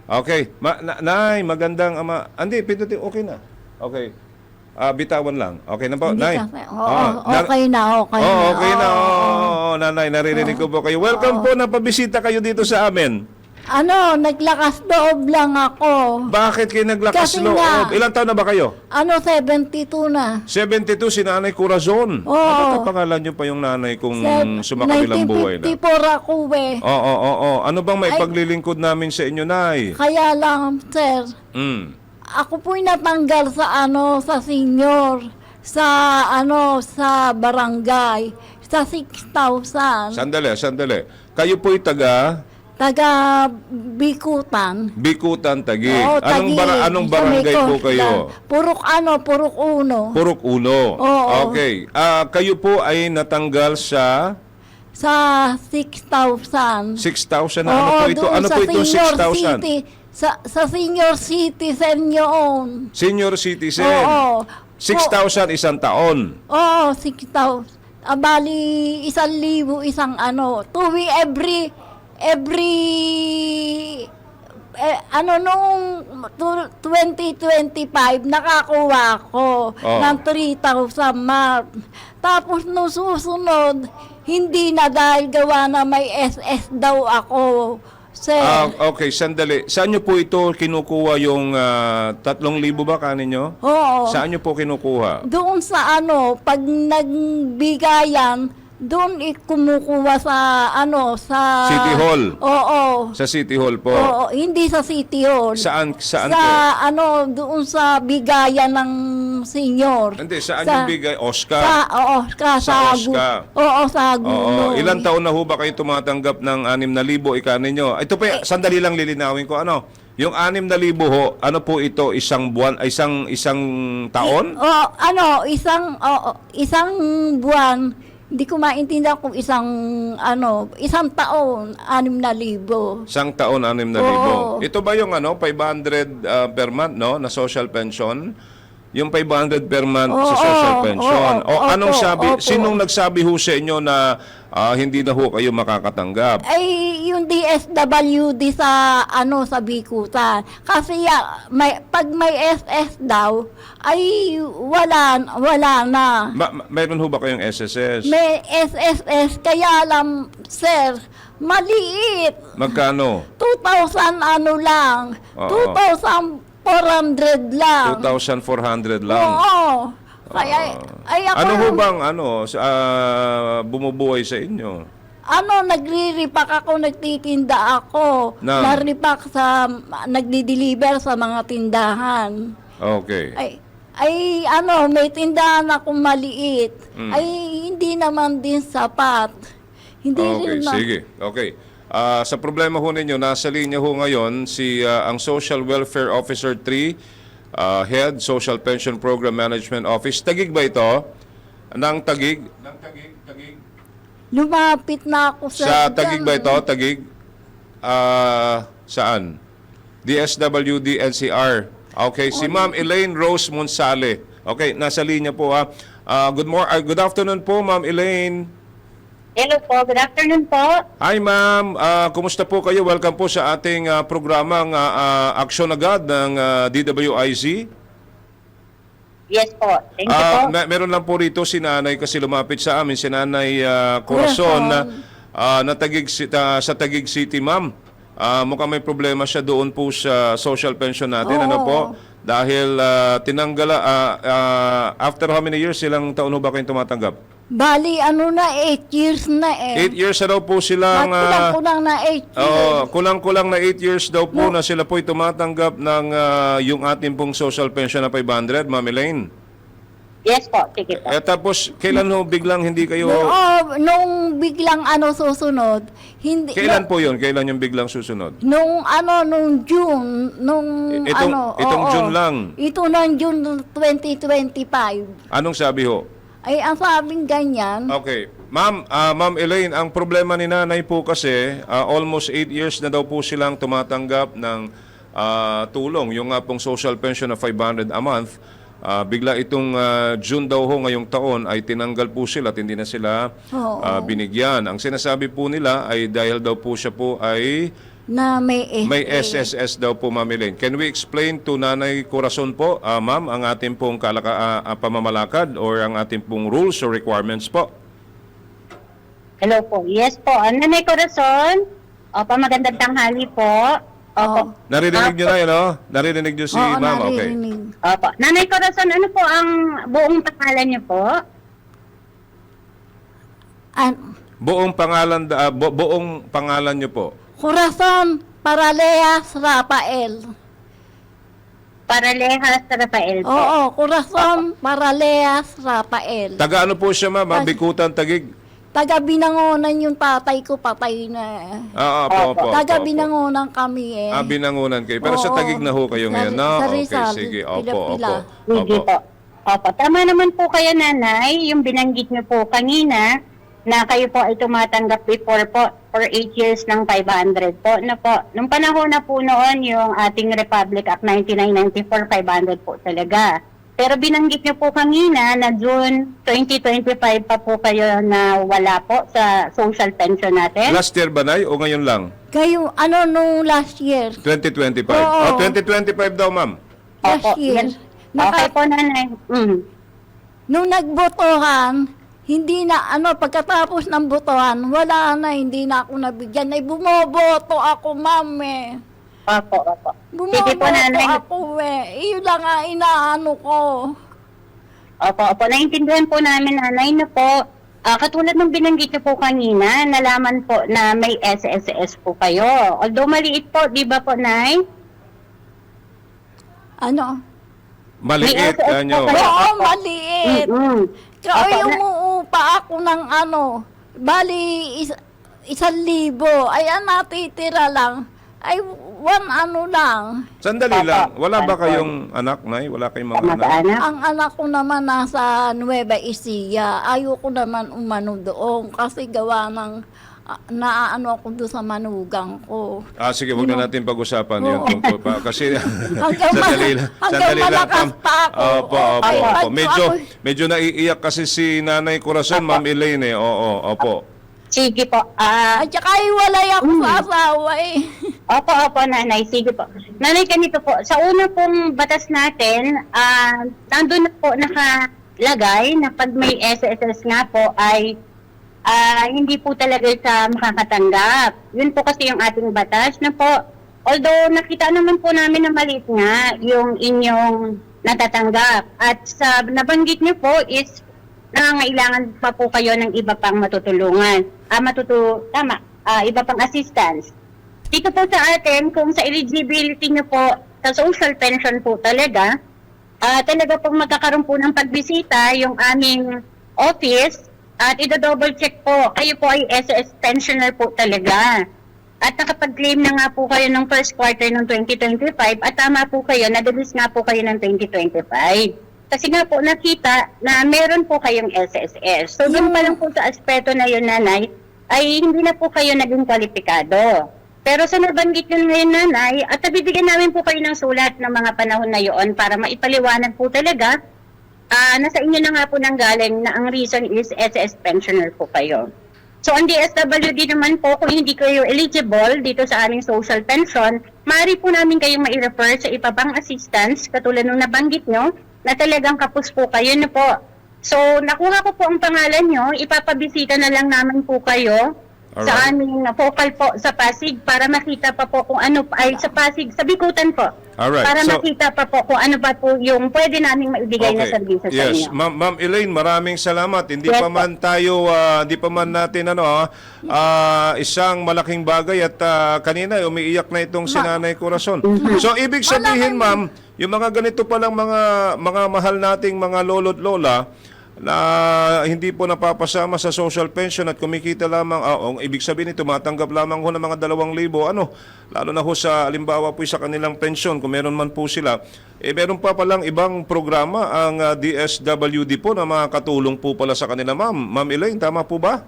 Okay. Nay, magandang ama. Hindi, pindutin. Okay na. Okay. Bitawan lang. Okay na po, Hindi Nay. kasi, okay na, okay na. Okay na. Oo. Nanay, naririnig ko po kayo. Welcome po na pabisita kayo dito sa amin. Naglakas loob lang ako. Bakit kayo naglakas Kasi loob? nga, Ilang taon na ba kayo? 72 na. 72, si Nanay Corazon. Oo. Ano pangalan niyo pa yung nanay kung sumakabilang buhay na? 1954 ako Oo. Ano bang may paglilingkod namin sa inyo, Nay? Kaya lang, sir, ako po'y natanggal sa senior, sa barangay, sa 6,000. Sandali. Kayo po'y taga Bikutan. Bikutan, Taguig. Oo, Anong Taguig. barangay po kayo? Purok Uno. Purok Uno. Oo. Okay. Kayo po ay natanggal sa Sa 6,000. 6,000 na. Ano po ito? doon Ano sa po ito senior 6,000? city. Sa senior citizen yun. Senior citizen. Oo. 6,000 isang taon. Oo, 6,000. Bali, 1,000 nung 2025, nakakuha ko ng 3,000 mark. Tapos nung susunod, hindi na dahil gawa na may SS daw ako. Sir, Okay, sandali. Saan nyo po ito kinukuha yung 3,000 ba kanin nyo? oo. Saan nyo po kinukuha? Doon sa pag nagbigayan, doon kumukuha sa City Hall? Oo. Sa City Hall po? Oo, hindi sa City Hall. Saan sa po? doon sa bigayan ng senior. Hindi, saan yung bigay? Oscar? Sa Oscar. Oo, sa Agunoy. Ilang taon na ho ba kayo tumatanggap ng 6,000 ikanin nyo? Ito pa, sandali lang lilinawin ko. Yung 6,000 ho, ano po ito? Isang buwan, isang taon? Isang buwan. Hindi ko maintindihan kung isang taon, 6,000. Isang taon, 6,000. Oo. Ito ba yung 500 per month, no? Na social pension? Yung 500 per month sa social pension. Anong sabi? Opo. Sinong nagsabi ho sa inyo na hindi na ho kayo makakatanggap? Ay, yung DSWD sa Bikutan. Kasi pag may SS daw, ay wala na. Mayroon ho ba kayong SSS? May SSS, kaya alam, sir, maliit. Magkano? 2,000 lang. Oo. 2,400 lang. 2,400 lang. Oo. Kaya, ako Ano ho bang bumubuhay sa inyo? nagre-repack ako, nagtitinda ako. Na-repack nagdi-deliver sa mga tindahan. Okay. May tindahan akong maliit. Ay, hindi naman din sapat. Hindi Okay, rin sige. Okay. Sa problema ho ninyo, nasa linya ho ngayon ang Social Welfare Officer 3, Head Social Pension Program Management Office. Taguig ba ito? Ng Taguig? Taguig. Lumapit na ako Sa Taguig ba ito? Taguig? Saan? DSWD NCR. Okay, si Ma'am Elaine Rose Monsale. Okay, nasa linya po ha. Good afternoon po, Ma'am Elaine. Hello po, good afternoon po. Hi ma'am, kumusta po kayo? Welcome po sa ating programang Aksyon Agad ng DWIZ. Yes po, thank you po. Meron lang po rito si nanay kasi lumapit sa amin, si Nanay Corazon na sa Taguig City, ma'am. Mukhang may problema siya doon po sa social pension natin. Ano po? Dahil tinanggala, after how many years, silang taon ba kayong tumatanggap? Bali, 8 years na 8 years na daw po silang... Kulang-kulang na 8 years. Kulang-kulang na 8 years daw po na sila po'y tumatanggap ng yung ating pong social pension na 500, Ma'am Elaine. Yes po, sige po. Tapos, kailan ho biglang hindi kayo... Nung biglang susunod, hindi... Kailan po yun? Kailan yung biglang susunod? Nung June, Itong June lang? Ito ng June 2025. Anong sabi ho? Ay, ang sabing ganyan. Okay. Ma'am Elaine, ang problema ni nanay po kasi, almost 8 years na daw po silang tumatanggap ng tulong. Yung nga pong social pension na 500 a month, bigla itong June daw ho ngayong taon ay tinanggal po sila at hindi na sila binigyan. Ang sinasabi po nila ay dahil daw po siya po ay na may SS. May SSS daw po, Ma'am Elaine. Can we explain to Nanay Corazon po, Ma'am, ang ating pong pamamalakad or ang ating pong rules or requirements po? Hello po. Yes po. Nanay Corazon. Opo, magandang tanghali po. Opo. Narinig nyo na yun, no? Narinig nyo si Oo, Ma'am? Okay. narinig. Opo. Nanay Corazon, ano po ang buong pangalan niyo po? Buong pangalan nyo po. Corazon Paraleas Rafael. Paralehas Rafael po. Oo, Corazon Paraleas Rafael. Taga ano po siya, Ma'am? Bikutan, Tagig? Taga Binangonan yung tatay ko, patay na. Opo. Taga Binangonan kami eh. Binangunan kayo. Pero sa Oo. Tagig na ho kayo ngayon, no? Sa Okay, Rizal, sige. Pila-pila. Sige po. Opo. Tama naman po kayo, nanay. Yung binanggit niyo po kanina na kayo po ay tumatanggap before po for 8 years ng 500 po. Na po. Nung panahon na po noon, yung ating Republic Act 9994, 500 po talaga. Pero binanggit niyo po kanina na June 2025 pa po kayo na wala po sa social pension natin. Last year ba, Nay? O ngayon lang? Kayo, nung last year? 2025. Oo. 2025 daw, Ma'am. Last year. Okay po, nanay. Nung nagbotohan, hindi na, pagkatapos ng botohan, wala na, hindi na ako nabigyan. Ay, bumoboto ako, ma'am eh. Opo. Sige po, Bumoboto nanay. ako eh. Iyon lang ang inaano ko. Opo. Naintindihan po namin, nanay, na po, katulad ng binanggit niyo po kanina, nalaman po na may SSS po kayo. Although maliit po, di ba po, nay? Maliit, May SSS kanyo. po kayo. Oo, maliit. Kaya Opo, umuupa ako ng bali 1,000. Ay, ang natitira lang. Ay, lang. Sandali lang. Wala ba kayong anak, Nay? Wala kayong mga anak? Kamag-anak. Ang anak ko naman nasa Nueva Ecija. Ayoko naman umano doon kasi gawa ng naano ako doon sa manugang ko. Sige, huwag na natin pag-usapan yun Oo. tungkol pa. Kasi, Hanggang malakas pa ako. Opo. Ay, Medyo naiiyak kasi si Nanay Corazon, Ma'am Elaine. Opo. Sige po. At saka iwalay ako sa asawa eh. Opo, nanay. Sige po. Nanay, ganito po. Sa una pong batas natin, nandun na po nakalagay na pag may SSS nga po ay hindi po talaga sa makakatanggap. Yun po kasi yung ating batas na po. Although nakita naman po namin na maliit nga yung inyong natatanggap. At sa nabanggit niyo po is nangangailangan pa po kayo ng iba pang matutulungan. Iba pang assistance. Dito po sa atin, kung sa eligibility niyo po sa social pension po talaga pong magkakaroon po ng pagbisita yung aming office at i-double check po, kayo po ay SS pensioner po talaga. At nakapag-claim na nga po kayo ng first quarter ng 2025 at tama po kayo, na-release nga po kayo ng 2025. Kasi nga po nakita na meron po kayong SSS. So doon pa lang po sa aspeto na yun, nanay, ay hindi na po kayo naging kwalipikado. Pero sa nabanggit nyo ngayon, nanay, at nabibigyan namin po kayo ng sulat ng mga panahon na yun para maipaliwanag po talaga, nasa inyo na nga po nang galing na ang reason is SS pensioner po kayo. So ang DSWD naman po, kung hindi kayo eligible dito sa aming social pension, maaari po namin kayong mai-refer sa iba pang assistance, katulad nung nabanggit nyo, na talagang kapos po kayo na po. So nakuha ko po ang pangalan nyo, ipapabisita na lang naman po kayo sa aming focal po sa Pasig para makita pa po kung ano ay sa Pasig, sa Bikutan po. Alright. Para So, makita pa po kung ano ba po yung pwede naming maibigay na serbisyo sa Yes, inyo. Ma'am Elaine, maraming salamat. Hindi Yes, pa man tayo, hindi pa man natin isang malaking bagay at kanina umiiyak na itong si Nanay Corazon. So ibig sabihin, ma'am, yung mga ganito palang mga mahal nating mga lolo't lola na hindi po napapasama sa social pension at kumikita lamang, ibig sabihin tumatanggap lamang ho ng mga 2,000, lalo na ho sa halimbawa po sa kanilang pension, kung meron man po sila, meron pa palang ibang programa ang DSWD po na makakatulong po pala sa kanila, ma'am. Ma'am Elaine, tama po ba?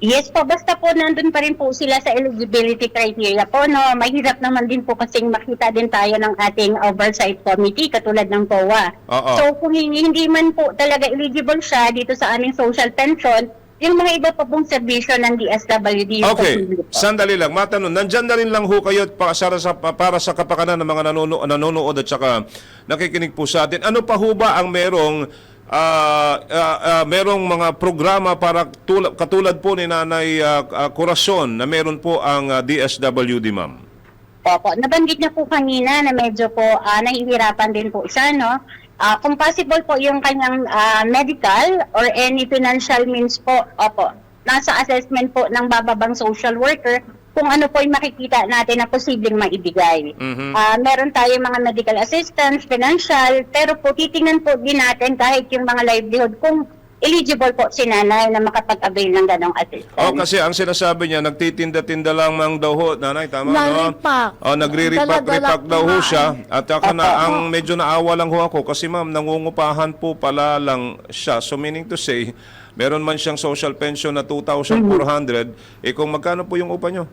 Yes po, basta po nandun pa rin po sila sa eligibility criteria po, no. Mahirap naman din po kasing makita din tayo ng ating oversight committee katulad ng COA. Oo. So kung hindi man po talaga eligible siya dito sa aming social pension, yung mga iba pa pong serbisyo ng DSWD. yung Okay, posible po. sandali lang. Matanong, nandyan na rin lang ho kayo para sa kapakanan ng mga nanonood at saka nakikinig po sa atin. Ano pa ho ba ang merong merong mga programa para katulad po ni Nanay Corazon na meron po ang DSWD, ma'am? Opo, nabanggit na po kanina na medyo po nahihirapan din po siya, no? Kung possible po yung kanyang medical or any financial means po, opo, nasa assessment po ng bababang social worker kung ano po yung makikita natin na posibleng maibigay. Meron tayong mga medical assistance, financial, pero po titingnan po din natin kahit yung mga livelihood kung eligible po si nanay na makapag-avail ng ganong assistance. Kasi ang sinasabi niya, nagtitinda-tinda lang mang daw ho, Nanay, tama? No? Naripak. Nagre-repack Dala-dala daw ho kumain. siya. At saka na, ang medyo naawa lang ho ako kasi ma'am, nangungupahan po pala lang siya. So meaning to say, meron man siyang social pension na 2,400, kung magkano po yung upa niyo?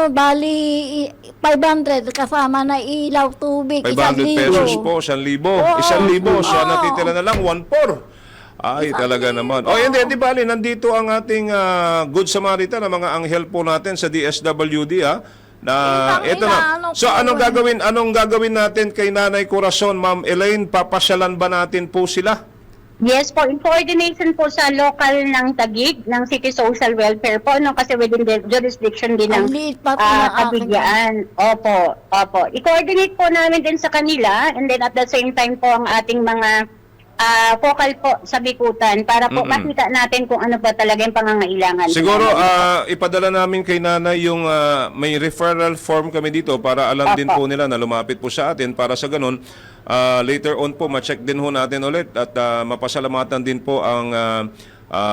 Bali 500 kasama na ilaw, tubig, 500 pesos po, 1,000. 1,000 siya, natitira na lang 1,400. Ay, talaga naman. Hindi bali, nandito ang ating Good Samaritan, ang mga anghel po natin sa DSWD, na ito na. So anong gagawin natin kay Nanay Corazon, Ma'am Elaine? Papasyalan ba natin po sila? Yes po, in coordination po sa local ng Taguig, ng City Social Welfare po, no, kasi within the jurisdiction din ng Ang liit pa po ng aking- Kabigyan. Opo. I-coordinate po namin din sa kanila, and then at the same time po ang ating mga focal po sa Bikutan para po makita natin kung ano ba talaga yung pangangailangan. Siguro ipadala namin kay Nanay yung may referral form kami dito para alam din po nila na lumapit po sa atin para sa ganun later on po ma-check din ho natin ulit at mapasalamatan din po ang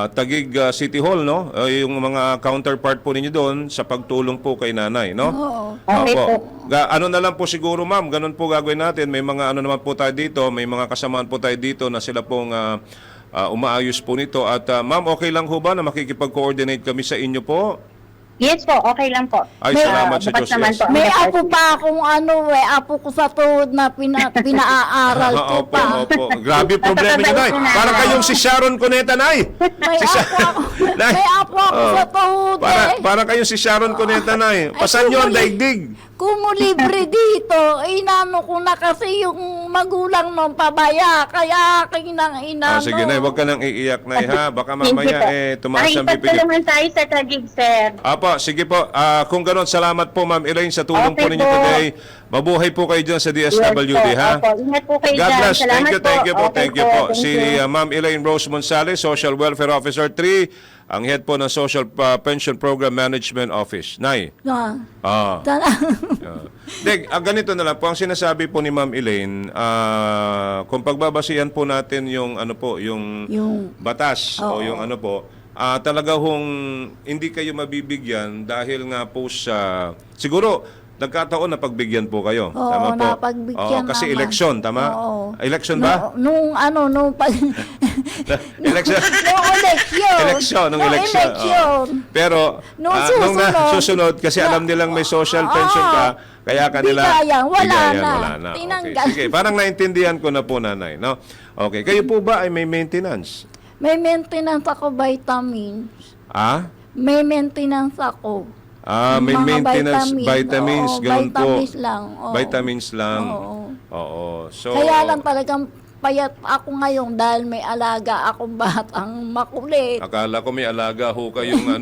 Taguig City Hall, no? Yung mga counterpart po ninyo doon sa pagtulong po kay Nanay, no? Oo. Okay po. Ano na lang po siguro, ma'am, ganun po gagawin natin. May mga ano naman po tayo dito, may mga kasamaan po tayo dito na sila pong umaayos po nito. At ma'am, okay lang ho ba na makikipag-coordinate kami sa inyo po? Yes po, okay lang po. Ay, salamat sa bukas Diyos, naman yes. po ang May record. apo pa akong apo ko sa tuhod na pinaaral ko Opo, pa. opo. Grabe problema niyo, Nay. Parang kayong si Sharon Cuneta, Nay. May Si apo ako, Nay. may apo ako sa tuhod Parang kayong si Sharon Cuneta, Nay. Pasan nyo ang daigdig. Kung libre dito, inano ko na kasi yung magulang nung pabaya, kaya aking nang inano. Sige, Nay, huwag ka nang iiyak, Nay, ha? Baka Thank you mamaya, po. tumaas ang bibig. Ipagtulungan tayo sa Taguig, sir. Apo, sige po. Kung gano'n, salamat po, Ma'am Elaine, sa tulong po Okay ninyo po. today. Mabuhay po kayo dyan sa DSWD, Yes po, ha? opo. Ingat po kayo God dyan. bless. Salamat Thank you po. Okay Thank you po. Thank Si you. Ma'am Elaine Rose Monsales, Social Welfare Officer 3, ang head po ng Social Pension Program Management Office. Nay. Ganito na lang po. Ang sinasabi po ni Ma'am Elaine, kung pagbabasihan po natin yung Yung- batas o yung ano po, talaga hong hindi kayo mabibigyan dahil nga po sa siguro nagkataon na pagbigyan po kayo. Oo, Tama po. napagbigyan Kasi naman. election, tama? Oo. Election ba? Nung Election. election. Nung election. Oo. Pero Nung susunod kasi alam nilang may social pension ka, kaya kanila Bigayan, wala na. wala na. Okay. Tinanggal. Sige, parang naintindihan ko na po, Nanay, no? Okay, kayo po ba ay may maintenance? May maintenance ako vitamins. May maintenance ako. May Mga maintenance, vitamins, Oo, ganun vitamins po. lang. Oo. Vitamins lang. Oo. Oo. So, Kaya lang talagang payat ako ngayon dahil may alaga akong batang makulit. akala ko may alaga ho kayong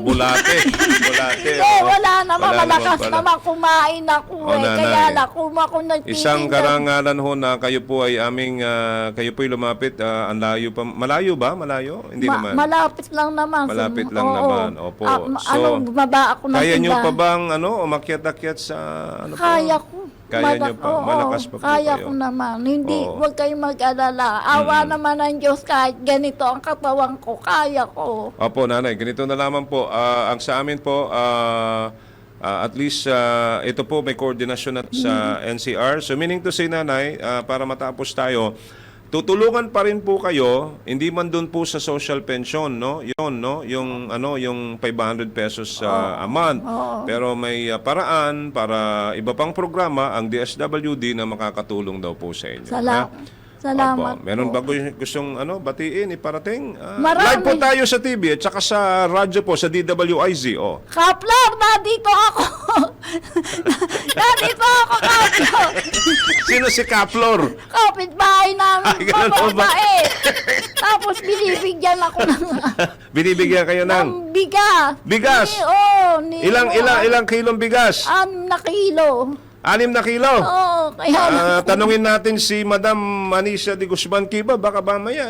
bulate. Bulate. Hindi, wala naman. Wala Malakas pala. naman kumain ako Nanay. Kaya lang kung ako nagtitinda. Isang karangalan ho na kayo po ay kayo po ay lumapit, ang layo pa. Malayo ba? Malayo? Hindi naman. Malapit lang naman. Malapit lang Oo. naman. Opo. So, bumaba ako ng Kaya nyo tindahan. pa bang umakyat-akyat sa ano po? Kaya ko. Kaya nyo pa? Oo, Malakas pa po kaya kayo? ko naman. Hindi, Oo. huwag kayong mag-alala. Awa naman ng Diyos kahit ganito ang katawan ko. Kaya ko. Opo, Nanay. Ganito na lamang po. Ang sa amin po, at least ito po may koordinasyon at sa NCR. So meaning to say, Nanay, para matapos tayo, tutulungan pa rin po kayo, hindi man doon po sa social pension, no? Yun, no? Yung yung 500 pesos a month. Pero may paraan para iba pang programa ang DSWD na makakatulong daw po sa inyo. Salamat. ha? Salamat Opo. Meron po. ba gustong batiin, iparating? Marami. Live po tayo sa TV at saka sa radyo po, sa DWIZ. Oh. Kaplar, nandito ako. Nandito ako, Kaplar. Sino si Kaplor? Kapitbahay namin, Ay, ganun po ba? mababait. Tapos binibigyan ako Binibigyan kayo ng ng bigas. Bigas? ilang kilong bigas? 6 na kilo. 6 na kilo. Oo, kaya Tanungin natin si Madam Anisha de Guzman Kiba, baka mamaya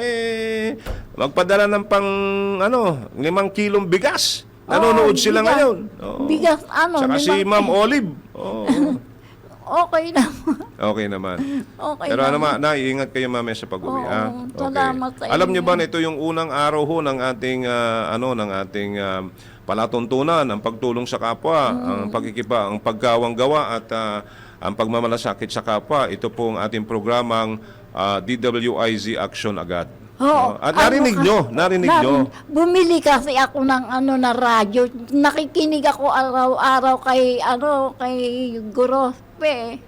magpadala ng pang 5 kilong bigas. Nanonood sila bigas. ngayon. Oo. bigas Saka si Ma'am Olive. Oo. Okay naman. Okay naman. Okay Pero naman. naiingat kayo mamaya sa pag-uwi. Oo, ha? salamat sa Alam niyo inyo. ba na ito yung unang araw ho ng ating palatuntunan, ang pagtulong sa kapwa, ang ang pagkawang-gawa at ang pagmamalasakit sa kapwa. Ito po ang ating programang DWIZ Action Agad. Oo. At narinig nyo. Bumili kasi ako ng na radyo. Nakikinig ako araw-araw kay Gorospe.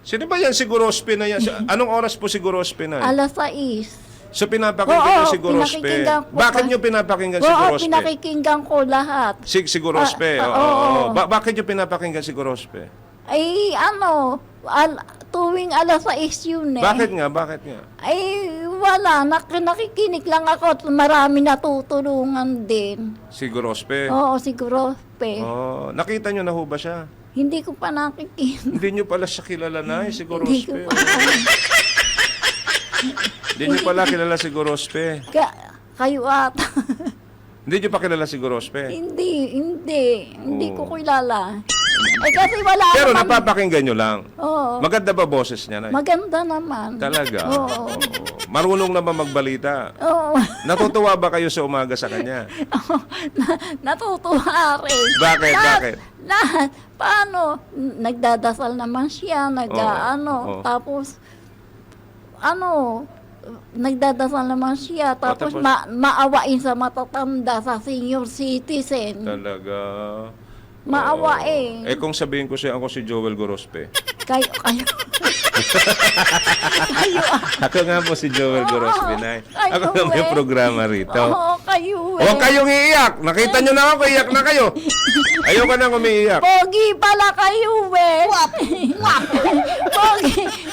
Sino ba yan si Gorospe na yan? Anong oras po si Gorospe na yan? Alas 6. So pinapakinggan nyo si Gorospe. pinakikinggan ko. Bakit nyo pinapakinggan si Oo, Gorospe? pinakikinggan ko lahat. Si Gorospe. Ah, oo. oo. Bakit nyo pinapakinggan si Gorospe? Ay, tuwing alas 6 yun eh. Bakit nga? Ay, wala. Nakikinig lang ako at marami natutulungan din. Si Gorospe. Oo, si Gorospe. Oh, nakita nyo na ho ba siya? Hindi ko pa nakikinig. Hindi nyo pala siya kilala na si Hindi ko Gorospe. pa. Hindi nyo pala kilala si Gorospe. Kayo ata. Hindi nyo pa kilala si Gorospe. Hindi ko Oo. kilala. Eh kasi wala Pero naman. napapakinggan nyo lang. Oo. Maganda ba boses niya na? Maganda naman. Talaga? Oo. Oo. Marunong naman magbalita. Oo. Natutuwa ba kayo sa umaga sa kanya? Natutuwa rin. Bakit? Bakit? Lahat. Paano? Nagdadasal naman siya. Oo. Tapos, nagdadasal naman siya. Tapos, tapos? maawain sa matatanda, sa senior citizen. Talaga? Maawain. Eh kung sabihin ko siya ako si Joel Gorospe. Kayo. Ako nga po si Joel Gorospe, Nay. Kayo, Ako nga may eh. programa rito. Oo, kayo. Huwag kayong iiyak. Nakita nyo na ako, iyak na kayo. Ayoko nang umiiyak. Pogi pala kayo, eh.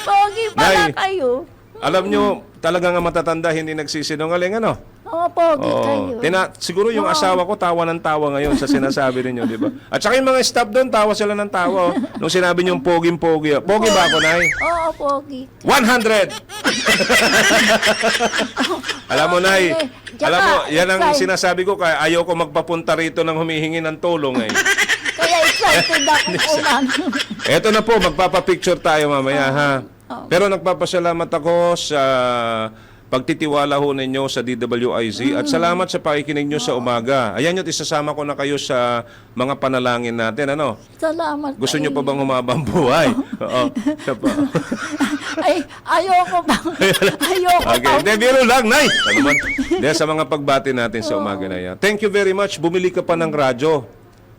Pogi pala Nay. kayo. Alam nyo, talaga nga matatanda, hindi nagsisinungaling, ano? Oo, pogi kayo. Siguro yung asawa ko tawa ng tawa ngayon sa sinasabi ninyo, di ba? At saka yung mga staff doon, tawa sila ng tawa. Oh. Nung sinabi nyo poging-pogi. Pogi ba ako, Nay? Oo, pogi. 100! Alam mo, Nay, Tsaka, alam mo, yan ang excited. sinasabi ko, kaya ayaw ko magpapunta rito ng humihingi ng tulong, eh. Kaya excited ako kuman. Eto na po, magpapapicture tayo mamaya, ha? Pero nagpapasalamat ako sa pagtitiwala ho ninyo sa DWIZ at salamat sa pakikinig nyo sa umaga. Ayan yun, isasama ko na kayo sa mga panalangin natin, ano? Salamat. Gusto nyo pa bang humabang buhay? Oo. Siya pa. Ay, ayoko pa. Ayoko Okay, pa. hindi, biro lang, Nay! Ano naman? Hindi, sa mga pagbati natin sa umaga na yan. Thank you very much. Bumili ka pa ng radyo.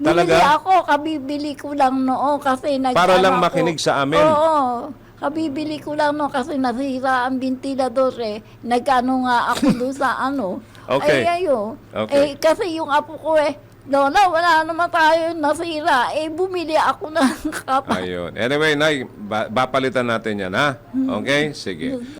Bumili Talaga? ako, kabibili ko lang noo kasi Para lang makinig sa amin. Oo. Kabibili ko lang kasi nasira ang ventilador eh. Nag-ano nga ako doon sa Okay. Ay, ayo. Okay. Eh, kasi yung apo ko Lola, wala naman tayo nasira. Eh, bumili ako ng kapal. Ayun. Anyway, Nay, bapalitan natin yan, ha? Okay? Sige.